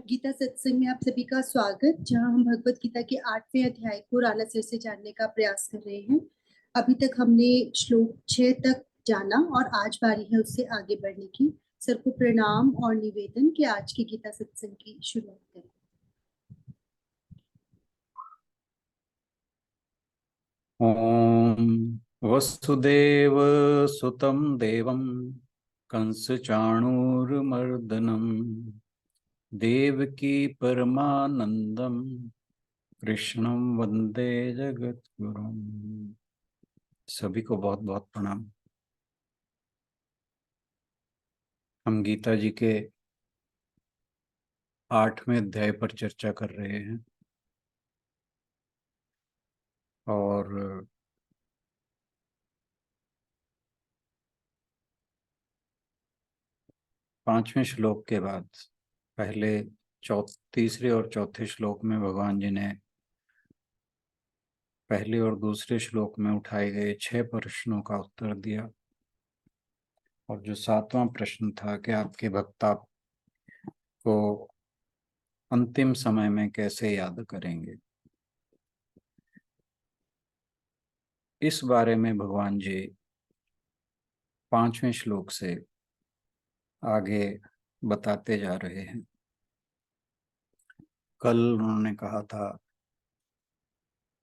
गीता सत्संग में आप सभी का स्वागत, जहां हम भगवत गीता के 8वें अध्याय को राला सिर से जानने का प्रयास कर रहे हैं। अभी तक हमने श्लोक 6 तक जाना और आज बारी है उससे आगे बढ़ने की। सर को प्रणाम और निवेदन कि आज की गीता सत्संग की शुरुआत करें। ओम वसुदेव सुतं देवं कंसचाणूरमर्दनं देवकी परमानंदं कृष्णं वंदे जगद्गुरुं। सभी को बहुत बहुत प्रणाम। हम गीता जी के 8वें अध्याय पर चर्चा कर रहे हैं और 5वें श्लोक के बाद पहले तीसरे और चौथे श्लोक में भगवान जी ने पहले और दूसरे श्लोक में उठाए गए 6 प्रश्नों का उत्तर दिया और जो 7वां प्रश्न था कि आपके भक्त आपको अंतिम समय में कैसे याद करेंगे, इस बारे में भगवान जी 5वें श्लोक से आगे बताते जा रहे हैं। कल उन्होंने कहा था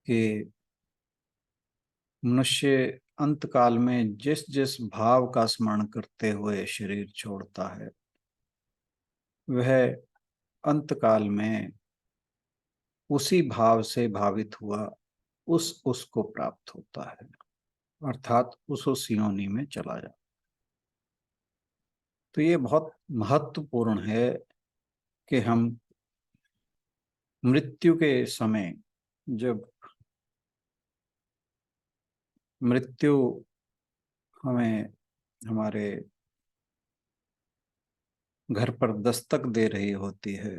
कि मनुष्य अंत काल में जिस जिस भाव का स्मरण करते हुए शरीर छोड़ता है, वह अंत काल में उसी भाव से भावित हुआ उसको प्राप्त होता है, अर्थात उस योनि में चला जाता। तो ये बहुत महत्वपूर्ण है कि हम मृत्यु के समय, जब मृत्यु हमें हमारे घर पर दस्तक दे रही होती है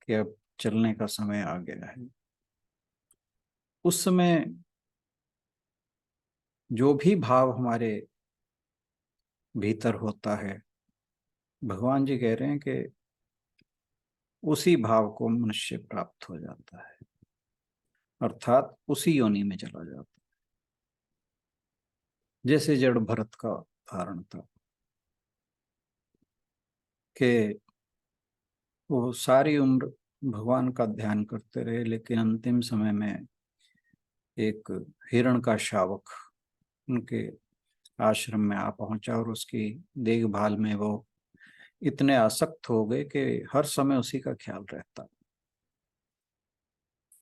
कि अब चलने का समय आ गया है, उस समय जो भी भाव हमारे भीतर होता है, भगवान जी कह रहे हैं कि उसी भाव को मनुष्य प्राप्त हो जाता है, अर्थात उसी योनि में चला जाता है। जैसे जड़ भरत का उदाहरण था कि वो सारी उम्र भगवान का ध्यान करते रहे, लेकिन अंतिम समय में एक हिरण का शावक उनके आश्रम में आ पहुंचा और उसकी देखभाल में वो इतने आसक्त हो गए कि हर समय उसी का ख्याल रहता।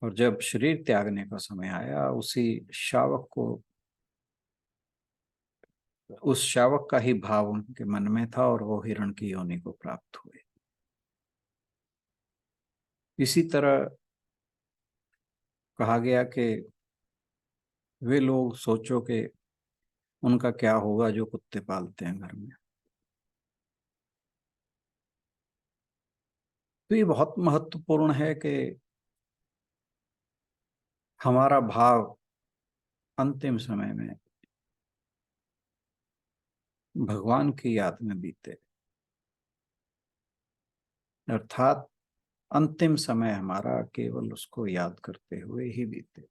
और जब शरीर त्यागने का समय आया, उस शावक का ही भाव उनके मन में था और वो हिरण की योनि को प्राप्त हुए। इसी तरह कहा गया कि वे लोग सोचो कि उनका क्या होगा जो कुत्ते पालते हैं घर में। तो ये बहुत महत्वपूर्ण है कि हमारा भाव अंतिम समय में भगवान की याद में बीते, अर्थात अंतिम समय हमारा केवल उसको याद करते हुए ही बीते।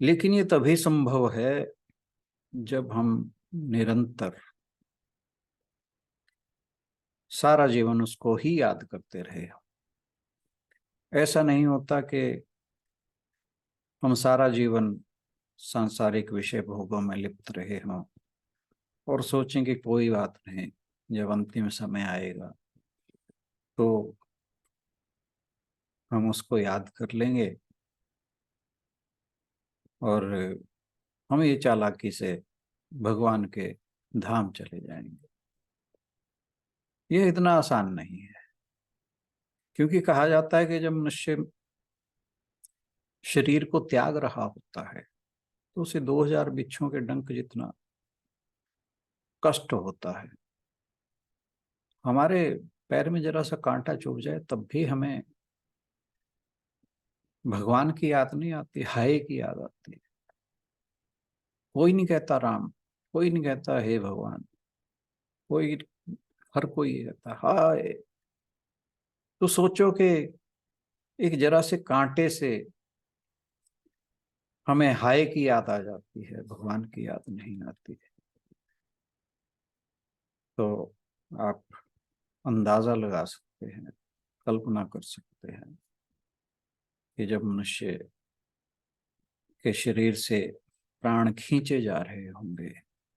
लेकिन ये तभी संभव है जब हम निरंतर सारा जीवन उसको ही याद करते रहे। ऐसा नहीं होता कि हम सारा जीवन सांसारिक विषय भोगों में लिप्त रहे हों और सोचें कि कोई बात नहीं, जब अंतिम समय आएगा तो हम उसको याद कर लेंगे और हम ये चालाकी से भगवान के धाम चले जाएंगे। ये इतना आसान नहीं है, क्योंकि कहा जाता है कि जब मनुष्य शरीर को त्याग रहा होता है तो उसे 2000 बिच्छों के डंक जितना कष्ट होता है। हमारे पैर में जरा सा कांटा चुभ जाए तब भी हमें भगवान की याद नहीं आती, हाय की याद आती है। कोई नहीं कहता राम, कोई नहीं कहता हे भगवान, कोई हर कोई कहता हाय। तो सोचो कि एक जरा से कांटे से हमें हाय की याद आ जाती है, भगवान की याद नहीं आती है। तो आप अंदाजा लगा सकते हैं, कल्पना कर सकते हैं कि जब मनुष्य के शरीर से प्राण खींचे जा रहे होंगे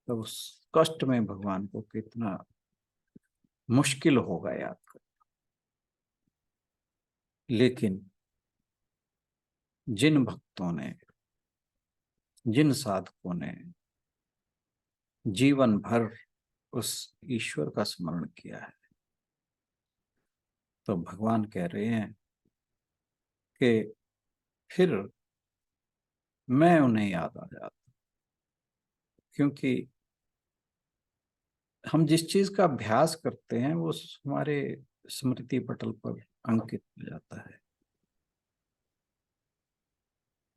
तो उस कष्ट में भगवान को कितना मुश्किल होगा याद कर। लेकिन जिन भक्तों ने, जिन साधकों ने जीवन भर उस ईश्वर का स्मरण किया है, तो भगवान कह रहे हैं कि फिर मैं उन्हें याद आ जाता, क्योंकि हम जिस चीज का अभ्यास करते हैं वो हमारे स्मृति पटल पर अंकित हो जाता है।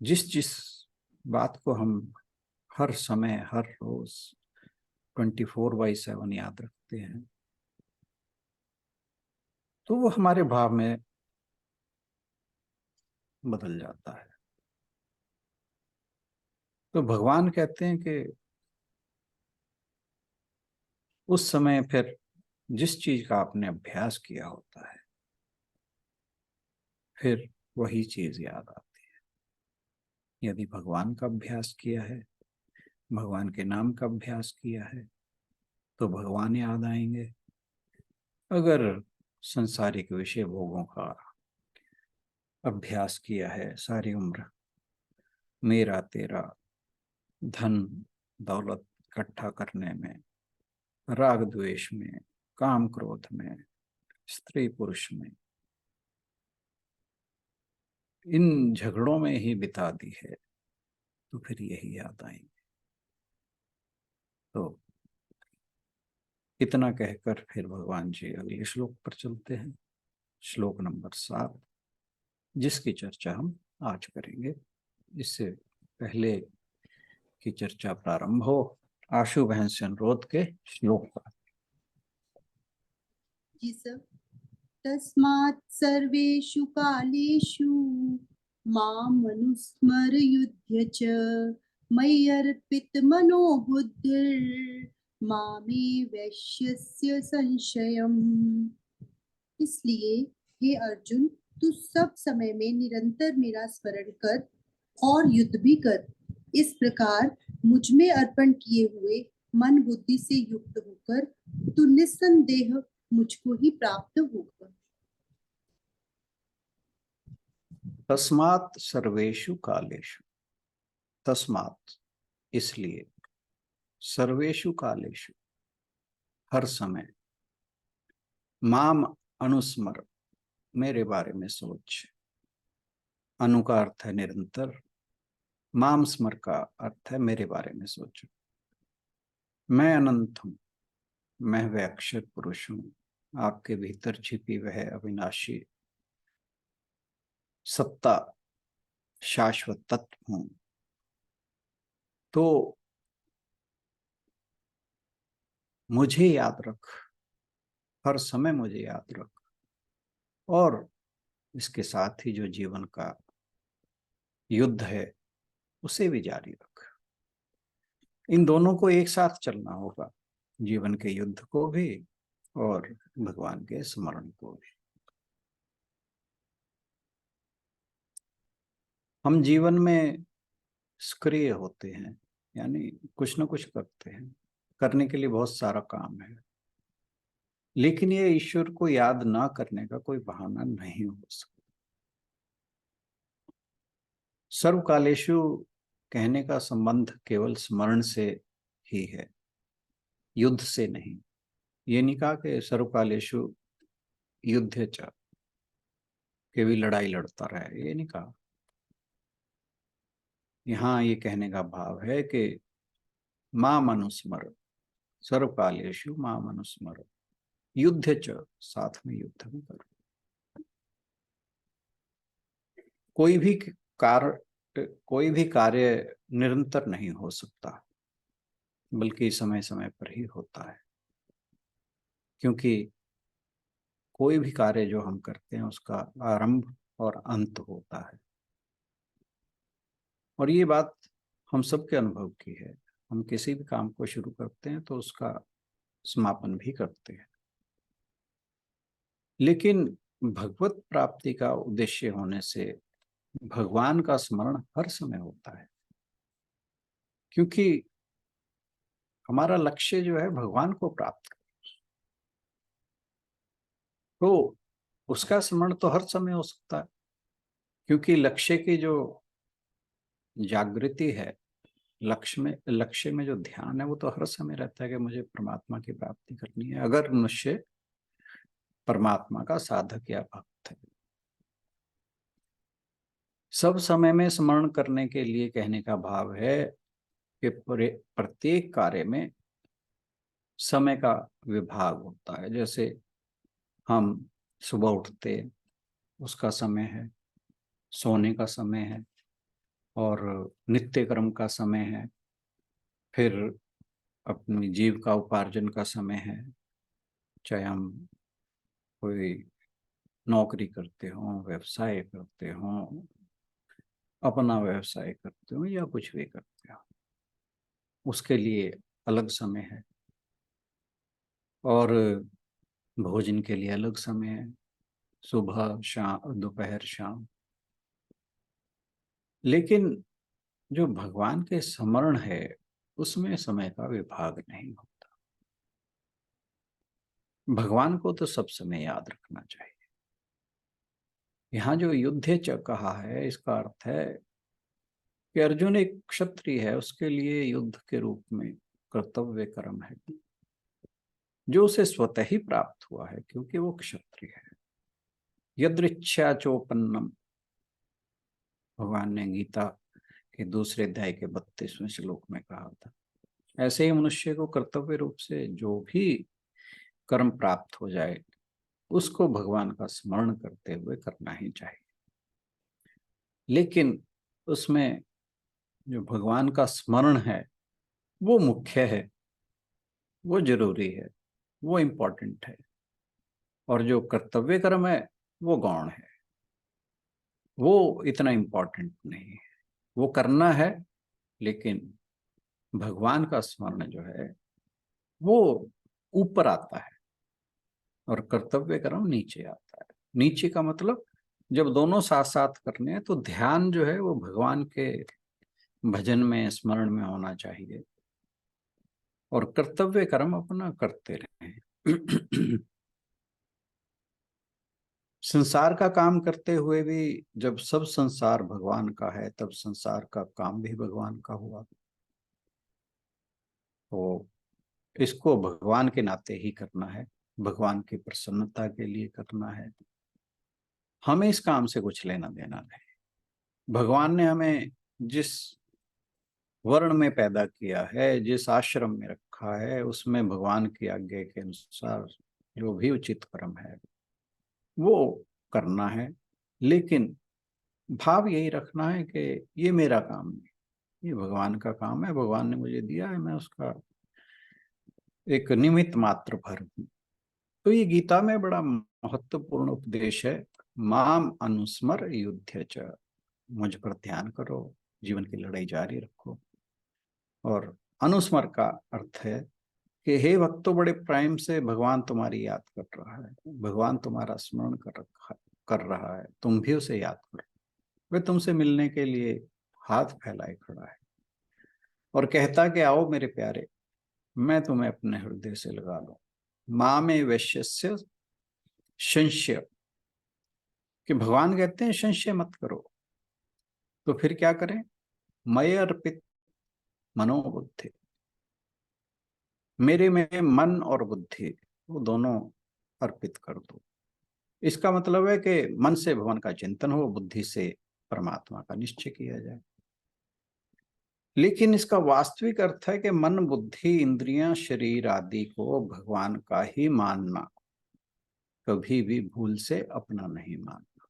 जिस जिस बात को हम हर समय हर रोज 24/7 याद रखते हैं, तो वो हमारे भाव में बदल जाता है। तो भगवान कहते हैं कि उस समय फिर जिस चीज का आपने अभ्यास किया होता है, फिर वही चीज याद आती है। यदि भगवान का अभ्यास किया है, भगवान के नाम का अभ्यास किया है, तो भगवान याद आएंगे। अगर संसारिक विषय भोगों का अभ्यास किया है सारी उम्र, मेरा तेरा धन दौलत इकट्ठा करने में, राग द्वेष में, काम क्रोध में, स्त्री पुरुष में, इन झगड़ों में ही बिता दी है, तो फिर यही याद आएंगे। तो इतना कहकर फिर भगवान जी अगले श्लोक पर चलते हैं, श्लोक नंबर 7, जिसकी चर्चा हम आज करेंगे। इससे पहले की चर्चा प्रारंभ हो, आशु बहन से अनुरोध के श्लोक पर। जी सर। तस्मात् सर्वेषु कालेषु माम् अनुस्मरयुध्य च मयि अर्पितमनो बुद्धिर्मामे वैश्यस्य संशयम्। इसलिए हे अर्जुन, तू सब समय में निरंतर मेरा स्मरण कर और युद्ध भी कर। इस प्रकार मुझ में अर्पण किए हुए मन बुद्धि से युक्त होकर तू निस्संदेह मुझको ही प्राप्त होगा। तस्मात् सर्वेषु कालेषु, तस्मात् इसलिए, सर्वेषु कालेषु हर समय, माम अनुस्मर मेरे बारे में सोच। अनु का अर्थ है निरंतर, माम स्मर का अर्थ है मेरे बारे में सोचो। मैं अनंत हूं, मैं वह अक्षर पुरुष हूं, आपके भीतर छिपी वह अविनाशी सत्ता शाश्वत तत्व हूं। तो मुझे याद रख, हर समय मुझे याद रख, और इसके साथ ही जो जीवन का युद्ध है उसे भी जारी रख। इन दोनों को एक साथ चलना होगा, जीवन के युद्ध को भी और भगवान के स्मरण को भी। हम जीवन में सक्रिय होते हैं, यानी कुछ ना कुछ करते हैं, करने के लिए बहुत सारा काम है, लेकिन ये ईश्वर को याद ना करने का कोई बहाना नहीं हो सकता। सर्वकालेषु कहने का संबंध केवल स्मरण से ही है, युद्ध से नहीं। ये नहीं कहा कि सर्वकालेषु युद्ध च, के भी लड़ाई लड़ता रहे, ये नहीं कहा। यहाँ ये कहने का भाव है कि मां मनुस्मर, सर्वकालेषु मां मनुस्मर युद्ध च, साथ में युद्ध भी करो। कोई भी कोई भी कार्य निरंतर नहीं हो सकता, बल्कि समय समय पर ही होता है। क्योंकि कोई भी कार्य जो हम करते हैं उसका आरंभ और अंत होता है, और ये बात हम सबके अनुभव की है। हम किसी भी काम को शुरू करते हैं तो उसका समापन भी करते हैं, लेकिन भगवत प्राप्ति का उद्देश्य होने से भगवान का स्मरण हर समय होता है, क्योंकि हमारा लक्ष्य जो है भगवान को प्राप्त करना, तो उसका स्मरण तो हर समय हो सकता है, क्योंकि लक्ष्य की जो जागृति है, लक्ष्य में जो ध्यान है वो तो हर समय रहता है कि मुझे परमात्मा की प्राप्ति करनी है, अगर मनुष्य परमात्मा का साधक या भक्त है। सब समय में स्मरण करने के लिए कहने का भाव है कि प्रत्येक कार्य में समय का विभाग होता है। जैसे हम सुबह उठते, उसका समय है, सोने का समय है, और नित्य कर्म का समय है, फिर अपनी जीव का उपार्जन का समय है, चाहे हम कोई नौकरी करते हो, व्यवसाय करते हो, अपना व्यवसाय करते हो, या कुछ भी करते हो, उसके लिए अलग समय है, और भोजन के लिए अलग समय है, सुबह शाम दोपहर शाम। लेकिन जो भगवान के स्मरण है उसमें समय का विभाग नहीं होता। भगवान को तो सब समय याद रखना चाहिए। यहाँ जो युद्धे च कहा है, इसका अर्थ है कि अर्जुन एक क्षत्रिय है, उसके लिए युद्ध के रूप में कर्तव्य कर्म है जो उसे स्वतः ही प्राप्त हुआ है, क्योंकि वो क्षत्रिय है। यदृच्छा चोपन्नम, भगवान ने गीता के दूसरे अध्याय के 32वें श्लोक में कहा था। ऐसे ही मनुष्य को कर्तव्य रूप से जो भी कर्म प्राप्त हो जाए उसको भगवान का स्मरण करते हुए करना ही चाहिए। लेकिन उसमें जो भगवान का स्मरण है वो मुख्य है, वो जरूरी है, वो इम्पोर्टेंट है, और जो कर्तव्य कर्म है वो गौण है, वो इतना इम्पोर्टेंट नहीं है। वो करना है, लेकिन भगवान का स्मरण जो है वो ऊपर आता है और कर्तव्य कर्म नीचे आता है। नीचे का मतलब जब दोनों साथ साथ करने हैं तो ध्यान जो है वो भगवान के भजन में, स्मरण में होना चाहिए, और कर्तव्य कर्म अपना करते रहें। संसार का काम करते हुए भी जब सब संसार भगवान का है तब संसार का काम भी भगवान का हुआ, तो इसको भगवान के नाते ही करना है, भगवान की प्रसन्नता के लिए करना है। हमें इस काम से कुछ लेना देना नहीं। भगवान ने हमें जिस वर्ण में पैदा किया है, जिस आश्रम में रखा है, उसमें भगवान की आज्ञा के अनुसार जो भी उचित कर्म है वो करना है। लेकिन भाव यही रखना है कि ये मेरा काम नहीं, ये भगवान का काम है, भगवान ने मुझे दिया है, मैं उसका एक निमित्त मात्र भर हूं। तो ये गीता में बड़ा महत्वपूर्ण उपदेश है। माम अनुस्मर युध्य च, मुझ पर ध्यान करो, जीवन की लड़ाई जारी रखो। और अनुस्मर का अर्थ है कि हे भक्तों, बड़े प्रेम से भगवान तुम्हारी याद कर रहा है, भगवान तुम्हारा स्मरण कर रहा है, तुम भी उसे याद करो। वह तुमसे मिलने के लिए हाथ फैलाए खड़ा है और कहता कि आओ मेरे प्यारे, मैं तुम्हें अपने हृदय से लगा लूं। माँ में वैश्य संशय, कि भगवान कहते हैं संशय मत करो, तो फिर क्या करें? मय अर्पित मनोबुद्धि, मेरे में मन और बुद्धि वो दोनों अर्पित कर दो। इसका मतलब है कि मन से भगवान का चिंतन हो, बुद्धि से परमात्मा का निश्चय किया जाए। लेकिन इसका वास्तविक अर्थ है कि मन, बुद्धि, इंद्रियां, शरीर आदि को भगवान का ही मानना, कभी भी भूल से अपना नहीं मानना।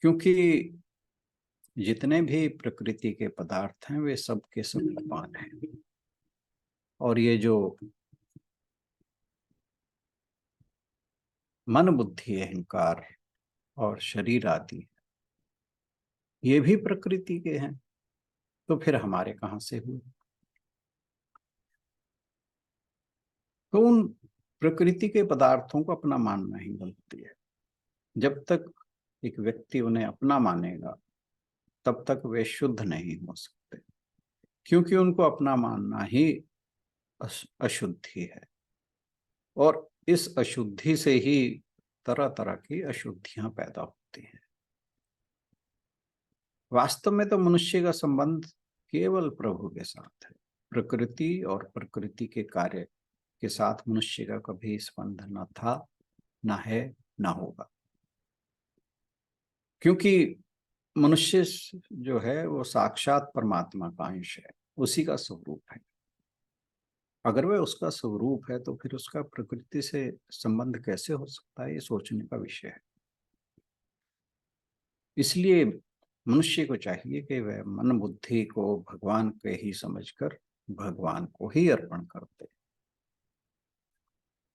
क्योंकि जितने भी प्रकृति के पदार्थ हैं वे सब के सब भगवान हैं, और ये जो मन बुद्धि अहंकार और शरीर आदि ये भी प्रकृति के हैं, तो फिर हमारे कहाँ से हुए? तो उन प्रकृति के पदार्थों को अपना मानना ही गलती है। जब तक एक व्यक्ति उन्हें अपना मानेगा तब तक वे शुद्ध नहीं हो सकते, क्योंकि उनको अपना मानना ही अशुद्धि है, और इस अशुद्धि से ही तरह तरह की अशुद्धियां पैदा होती हैं। वास्तव में तो मनुष्य का संबंध केवल प्रभु के साथ है। प्रकृति और प्रकृति के कार्य के साथ मनुष्य का कभी संबंध न था, न है, न होगा, क्योंकि मनुष्य जो है वो साक्षात परमात्मा का अंश है, उसी का स्वरूप है। अगर वह उसका स्वरूप है तो फिर उसका प्रकृति से संबंध कैसे हो सकता है, ये सोचने का विषय है। इसलिए मनुष्य को चाहिए कि वह मन बुद्धि को भगवान के ही समझकर भगवान को ही अर्पण कर दे।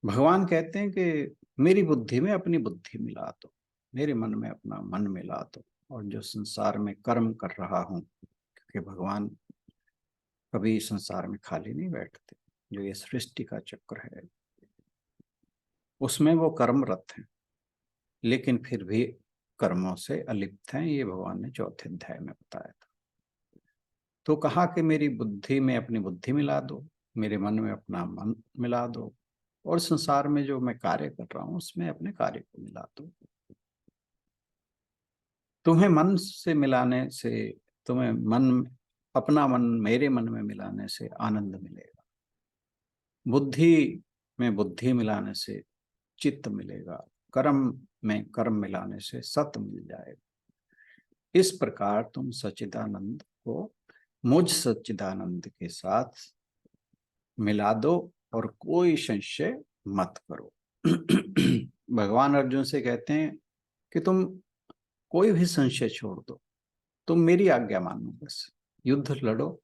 भगवान कहते हैं कि मेरी बुद्धि में अपनी बुद्धि मिला दो, मेरे मन में अपना मन मिला दो, और जो संसार में कर्म कर रहा हूं, क्योंकि भगवान कभी संसार में खाली नहीं बैठते, जो ये सृष्टि का चक्र है उसमें वो कर्मरत हैं, लेकिन फिर भी कर्मों से अलिप्त हैं। ये भगवान ने चौथे अध्याय में बताया था। तो कहा कि मेरी बुद्धि में अपनी बुद्धि मिला दो, मेरे मन में अपना मन मिला दो, और संसार में जो मैं कार्य कर रहा हूं उसमें अपने कार्य को मिला दो। तुम्हें मन से मिलाने से, तुम्हें मन अपना मन मेरे मन में मिलाने से आनंद मिलेगा, बुद्धि में बुद्धि मिलाने से चित्त मिलेगा, कर्म में कर्म मिलाने से सत मिल जाएगा। इस प्रकार तुम सच्चिदानंद को मुझ सच्चिदानंद के साथ मिला दो और कोई संशय मत करो। भगवान अर्जुन से कहते हैं कि तुम कोई भी संशय छोड़ दो, तुम मेरी आज्ञा मानो, बस युद्ध लड़ो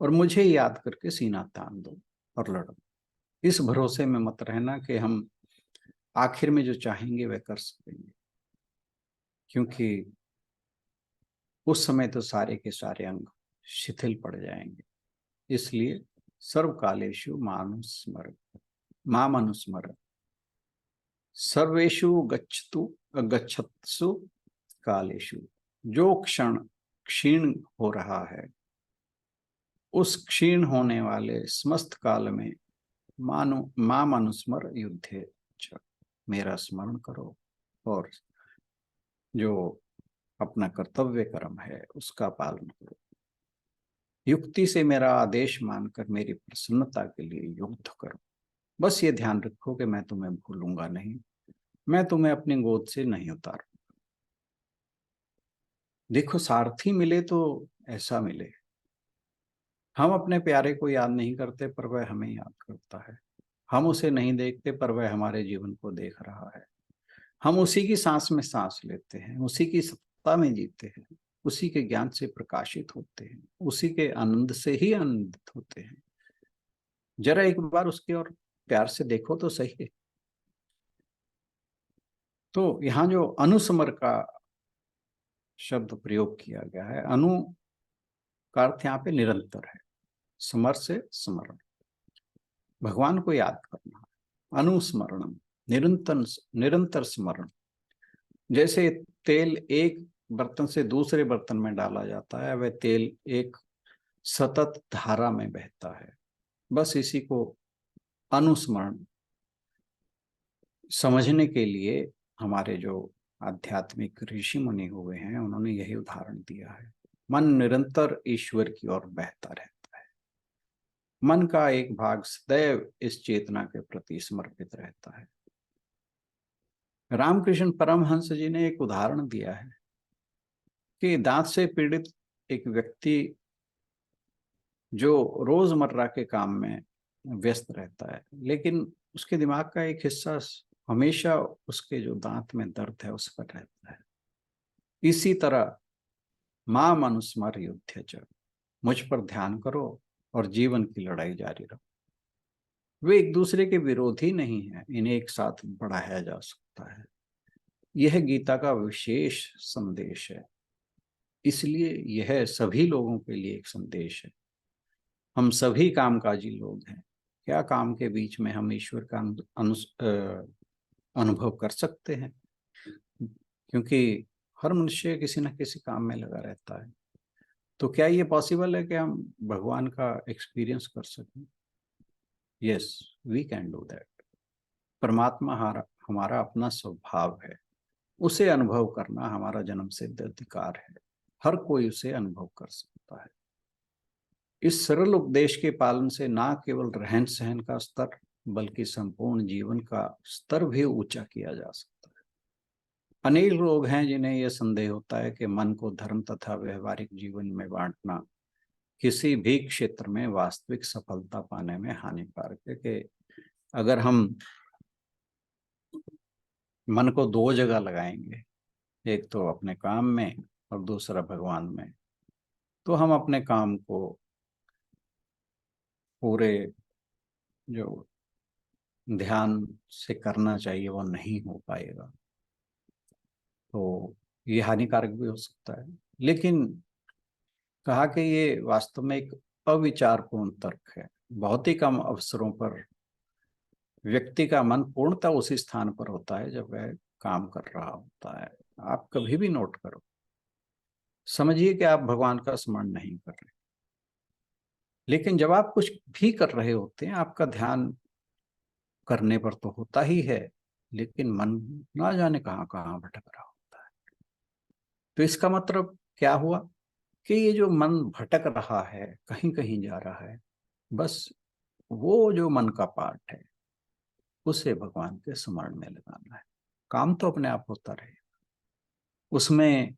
और मुझे याद करके सीना तान दो और लड़ो। इस भरोसे में मत रहना कि हम आखिर में जो चाहेंगे वह कर सकेंगे, क्योंकि उस समय तो सारे के सारे अंग शिथिल पड़ जाएंगे। इसलिए सर्वकालेषु मानुस्मर मामनुस्मर सर्वेषु गच्छत्सु कालेषु। जो क्षण क्षीण हो रहा है उस क्षीण होने वाले समस्त काल में माम अनुस्मर युद्धे च, मेरा स्मरण करो और जो अपना कर्तव्य कर्म है उसका पालन करो। युक्ति से मेरा आदेश मानकर मेरी प्रसन्नता के लिए युद्ध करो। बस ये ध्यान रखो कि मैं तुम्हें भूलूंगा नहीं, मैं तुम्हें अपनी गोद से नहीं उतारूंगा। देखो, सारथी मिले तो ऐसा मिले, हम अपने प्यारे को याद नहीं करते पर वह हमें याद करता है, हम उसे नहीं देखते पर वह हमारे जीवन को देख रहा है, हम उसी की सांस में सांस लेते हैं, उसी की सत्ता में जीते हैं, उसी के ज्ञान से प्रकाशित होते हैं, उसी के आनंद से ही आनंदित होते हैं। जरा एक बार उसके और प्यार से देखो तो सही है। तो यहाँ जो अनुस्मर का शब्द प्रयोग किया गया है, अनु का अर्थ यहाँ पे निरंतर है, स्मर से स्मरण, भगवान को याद करना, अनुस्मरण निरंतर निरंतर स्मरण। जैसे तेल एक बर्तन से दूसरे बर्तन में डाला जाता है, वह तेल एक सतत धारा में बहता है। बस इसी को अनुस्मरण समझने के लिए हमारे जो आध्यात्मिक ऋषि मुनि हुए हैं उन्होंने यही उदाहरण दिया है। मन निरंतर ईश्वर की ओर बहता रहता है, मन का एक भाग सदैव इस चेतना के प्रति समर्पित रहता है। रामकृष्ण परमहंस जी ने एक उदाहरण दिया है कि दांत से पीड़ित एक व्यक्ति जो रोजमर्रा के काम में व्यस्त रहता है, लेकिन उसके दिमाग का एक हिस्सा हमेशा उसके जो दांत में दर्द है उस पर रहता है। इसी तरह माम अनुस्मर युध्य च, मुझ पर ध्यान करो और जीवन की लड़ाई जारी रखो। वे एक दूसरे के विरोधी नहीं है, इन्हें एक साथ बढ़ाया जा सकता है। यह गीता का विशेष संदेश है, इसलिए यह सभी लोगों के लिए एक संदेश है। हम सभी कामकाजी लोग हैं, क्या काम के बीच में हम ईश्वर का अनुभव कर सकते हैं? क्योंकि हर मनुष्य किसी न किसी काम में लगा रहता है। तो क्या ये पॉसिबल है कि हम भगवान का एक्सपीरियंस कर सकें? Yes, we can do that. परमात्मा हमारा अपना स्वभाव है, उसे अनुभव करना हमारा जन्म सिद्ध अधिकार है। हर कोई उसे अनुभव कर सकता है। इस सरल उपदेश के पालन से ना केवल रहन सहन का स्तर बल्कि संपूर्ण जीवन का स्तर भी ऊंचा किया जा सकता है। अनेक लोग हैं जिन्हें यह संदेह होता है कि मन को धर्म तथा व्यवहारिक जीवन में बांटना किसी भी क्षेत्र में वास्तविक सफलता पाने में हानिकारक है। कि अगर हम मन को दो जगह लगाएंगे, एक तो अपने काम में और दूसरा भगवान में, तो हम अपने काम को पूरे जो ध्यान से करना चाहिए वो नहीं हो पाएगा। तो ये हानिकारक भी हो सकता है। लेकिन कहा कि ये वास्तव में एक अविचारपूर्ण तर्क है। बहुत ही कम अवसरों पर व्यक्ति का मन पूर्णतः उसी स्थान पर होता है जब वह काम कर रहा होता है। आप कभी भी नोट करो, समझिए कि आप भगवान का स्मरण नहीं कर रहे, लेकिन जब आप कुछ भी कर रहे होते हैं आपका ध्यान करने पर तो होता ही है, लेकिन मन ना जाने कहाँ कहाँ भटक रहा होता है। तो इसका मतलब क्या हुआ कि ये जो मन भटक रहा है, कहीं कहीं जा रहा है, बस वो जो मन का पार्ट है उसे भगवान के स्मरण में लगाना है। काम तो अपने आप होता रहे, उसमें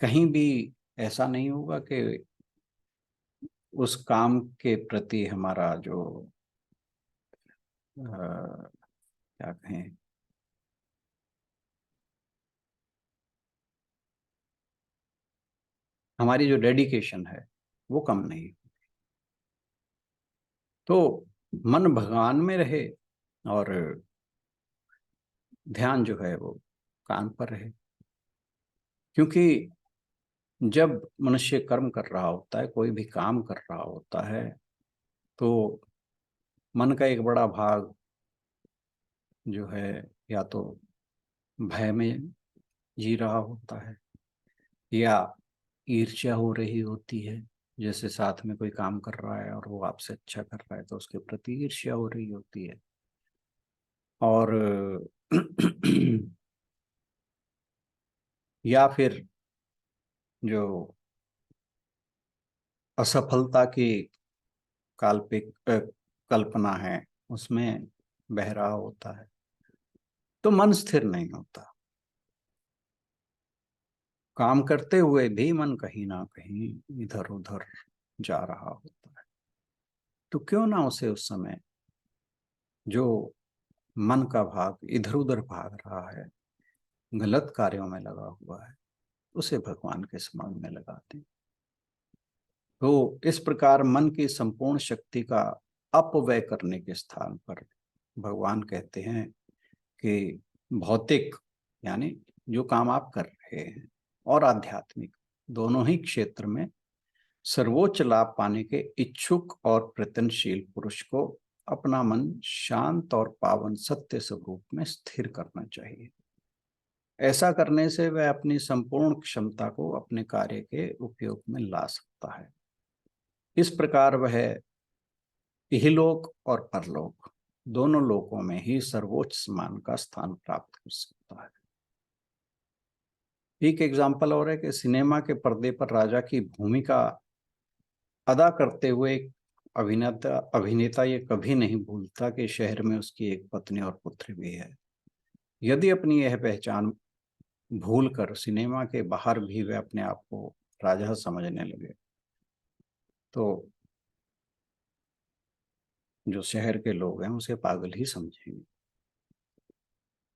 कहीं भी ऐसा नहीं होगा कि उस काम के प्रति हमारा जो क्या कहें, हमारी जो डेडिकेशन है वो कम नहीं। तो मन भगवान में रहे और ध्यान जो है वो काम पर रहे। क्योंकि जब मनुष्य कर्म कर रहा होता है, कोई भी काम कर रहा होता है, तो मन का एक बड़ा भाग जो है या तो भय में जी रहा होता है या ईर्ष्या हो रही होती है। जैसे साथ में कोई काम कर रहा है और वो आपसे अच्छा कर रहा है तो उसके प्रति ईर्ष्या हो रही होती है। और या फिर जो असफलता की काल्पनिक कल्पना है उसमें बह रहा होता है। तो मन स्थिर नहीं होता। काम करते हुए भी मन कहीं ना कहीं इधर उधर जा रहा होता है। तो क्यों ना उसे उस समय जो मन का भाग इधर उधर भाग रहा है, गलत कार्यों में लगा हुआ है, उसे भगवान के स्मरण में लगाते हैं। तो इस प्रकार मन की संपूर्ण शक्ति का अपव्यय करने के स्थान पर भगवान कहते हैं कि भौतिक यानी जो काम आप कर रहे हैं और आध्यात्मिक दोनों ही क्षेत्र में सर्वोच्च लाभ पाने के इच्छुक और प्रयत्नशील पुरुष को अपना मन शांत और पावन सत्य स्वरूप में स्थिर करना चाहिए। ऐसा करने से वह अपनी संपूर्ण क्षमता को अपने कार्य के उपयोग में ला सकता है। इस प्रकार वह इहलोक और परलोक दोनों लोकों में ही सर्वोच्च सम्मान का स्थान प्राप्त कर सकता है। एक एग्जाम्पल और है कि सिनेमा के पर्दे पर राजा की भूमिका अदा करते हुए अभिनेता ये कभी नहीं भूलता कि शहर में उसकी एक पत्नी और पुत्र भी है। यदि अपनी यह पहचान भूलकर सिनेमा के बाहर भी वे अपने आप को राजा समझने लगे तो जो शहर के लोग हैं उसे पागल ही समझेंगे।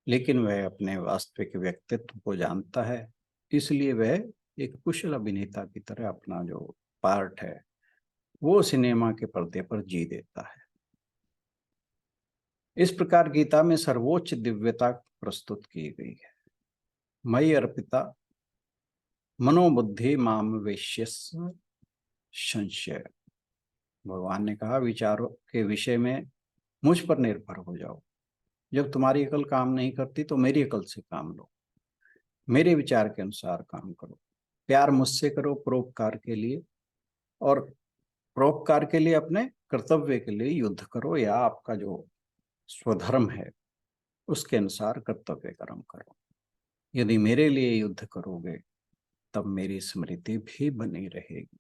लेकिन वह अपने वास्तविक व्यक्तित्व को जानता है, इसलिए वह एक कुशल अभिनेता की तरह अपना जो पार्ट है वो सिनेमा के पर्दे पर जी देता है। इस प्रकार गीता में सर्वोच्च दिव्यता प्रस्तुत की गई है। मयि अर्पिता मनोबुद्धि माम वेश्यस्य संशय। भगवान ने कहा विचारों के विषय में मुझ पर निर्भर हो जाओ। जब तुम्हारी अकल काम नहीं करती तो मेरी अकल से काम लो, मेरे विचार के अनुसार काम करो। प्यार मुझसे करो परोपकार के लिए, और परोपकार के लिए अपने कर्तव्य के लिए युद्ध करो, या आपका जो स्वधर्म है उसके अनुसार कर्तव्य कर्म करो। यदि मेरे लिए युद्ध करोगे तब मेरी स्मृति भी बनी रहेगी।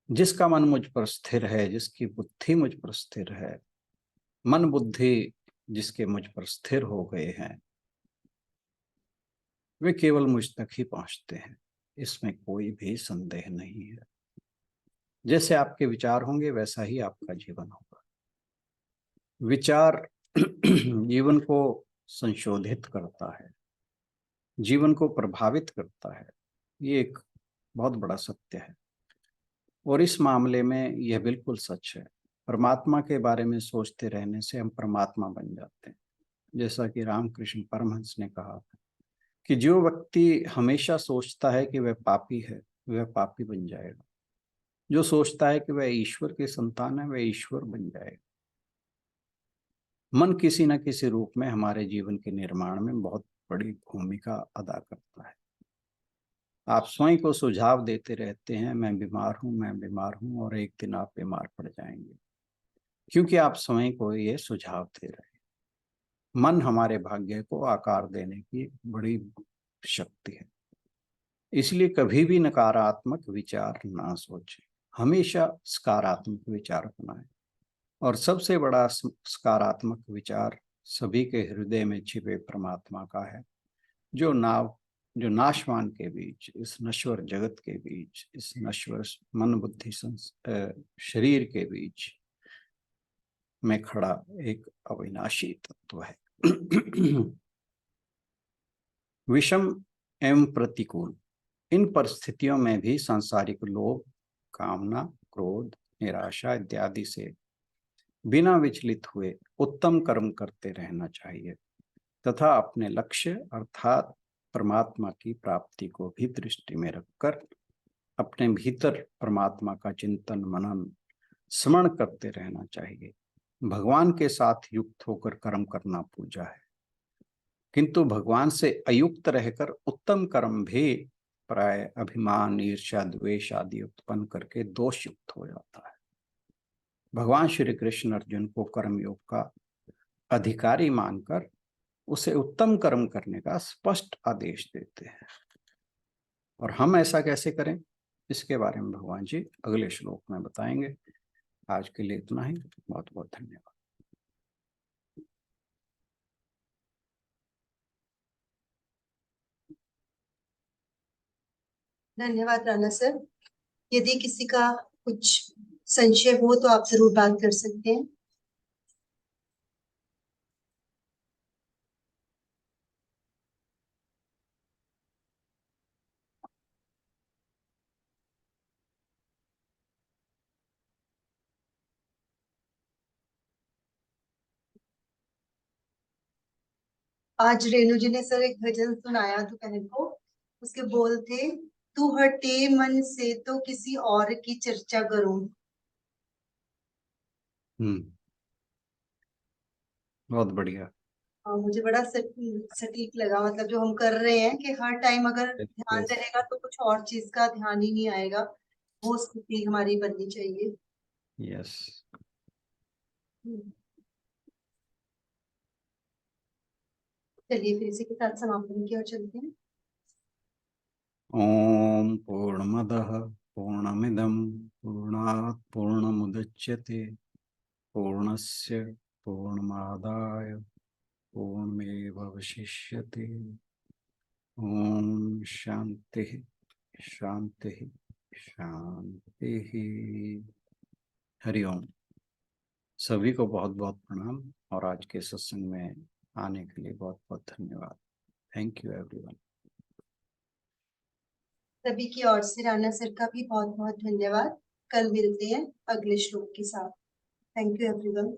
जिसका मन मुझ पर स्थिर है, जिसकी बुद्धि मुझ पर स्थिर है, मन बुद्धि जिसके मुझ पर स्थिर हो गए हैं, वे केवल मुझ तक ही पहुंचते हैं। इसमें कोई भी संदेह नहीं है। जैसे आपके विचार होंगे वैसा ही आपका जीवन होगा। विचार जीवन को संशोधित करता है, जीवन को प्रभावित करता है। ये एक बहुत बड़ा सत्य है, और इस मामले में यह बिल्कुल सच है। परमात्मा के बारे में सोचते रहने से हम परमात्मा बन जाते हैं। जैसा कि रामकृष्ण परमहंस ने कहा कि जो व्यक्ति हमेशा सोचता है कि वह पापी है, वह पापी बन जाएगा। जो सोचता है कि वह ईश्वर के संतान है, वह ईश्वर बन जाएगा। मन किसी न किसी रूप में हमारे जीवन के निर्माण में बहुत बड़ी भूमिका अदा करता है। आप स्वयं को सुझाव देते रहते हैं, मैं बीमार हूं, मैं बीमार हूं, और एक दिन आप बीमार पड़ जाएंगे, क्योंकि आप स्वयं को ये सुझाव दे रहे हैं। मन हमारे भाग्य को आकार देने की बड़ी शक्ति है। इसलिए कभी भी नकारात्मक विचार ना सोचें, हमेशा सकारात्मक विचार बनाएं। और सबसे बड़ा सकारात्मक विचार सभी के हृदय में छिपे परमात्मा का है, जो नाशवान के बीच, इस नश्वर जगत के बीच, इस नश्वर मन बुद्धि शरीर के बीच में खड़ा एक अविनाशी तत्व है। विषम एवं प्रतिकूल इन परिस्थितियों में भी सांसारिक लोभ, कामना, क्रोध, निराशा इत्यादि से बिना विचलित हुए उत्तम कर्म करते रहना चाहिए, तथा अपने लक्ष्य अर्थात परमात्मा की प्राप्ति को भी दृष्टि में रखकर अपने भीतर परमात्मा का चिंतन मनन स्मरण करते रहना चाहिए। भगवान के साथ युक्त होकर कर्म करना पूजा है, किंतु भगवान से अयुक्त रहकर उत्तम कर्म भी प्राय अभिमान, ईर्ष्या, द्वेष आदि उत्पन्न करके दोष युक्त हो जाता है। भगवान श्री कृष्ण अर्जुन को कर्मयोग का अधिकारी मानकर उसे उत्तम कर्म करने का स्पष्ट आदेश देते हैं। और हम ऐसा कैसे करें, इसके बारे में भगवान जी अगले श्लोक में बताएंगे। आज के लिए इतना ही। बहुत बहुत धन्यवाद। धन्यवाद राणा सर। यदि किसी का कुछ संशय हो तो आप जरूर बात कर सकते हैं। आज रेणु जी ने सर एक भजन सुनाया दोपहर को। उसके बोल थे, तू हटे मन से तो किसी और की चर्चा करूं। बहुत बढ़िया। मुझे बड़ा सटीक लगा। मतलब जो हम कर रहे हैं कि हर टाइम अगर ध्यान Yes. रहेगा तो कुछ और चीज का ध्यान ही नहीं आएगा, वो स्थिति हमारी बननी चाहिए। Yes. चलिए फिर इसी के साथ समापन की ओर चलते हैं। ओम पूर्णमदः पूर्णमिदं पूर्णात् पूर्णमुदच्यते पूर्णस्य पूर्णमादाय पूर्णमेवावशिष्यते। ओम शांति शांति शांति। हरि ओम। सभी को बहुत बहुत प्रणाम, और आज के सत्संग में आने के लिए बहुत बहुत धन्यवाद। Thank you everyone. सभी की ओर से राणा सर का भी बहुत बहुत धन्यवाद। कल मिलते हैं अगले श्लोक के साथ। Thank you everyone.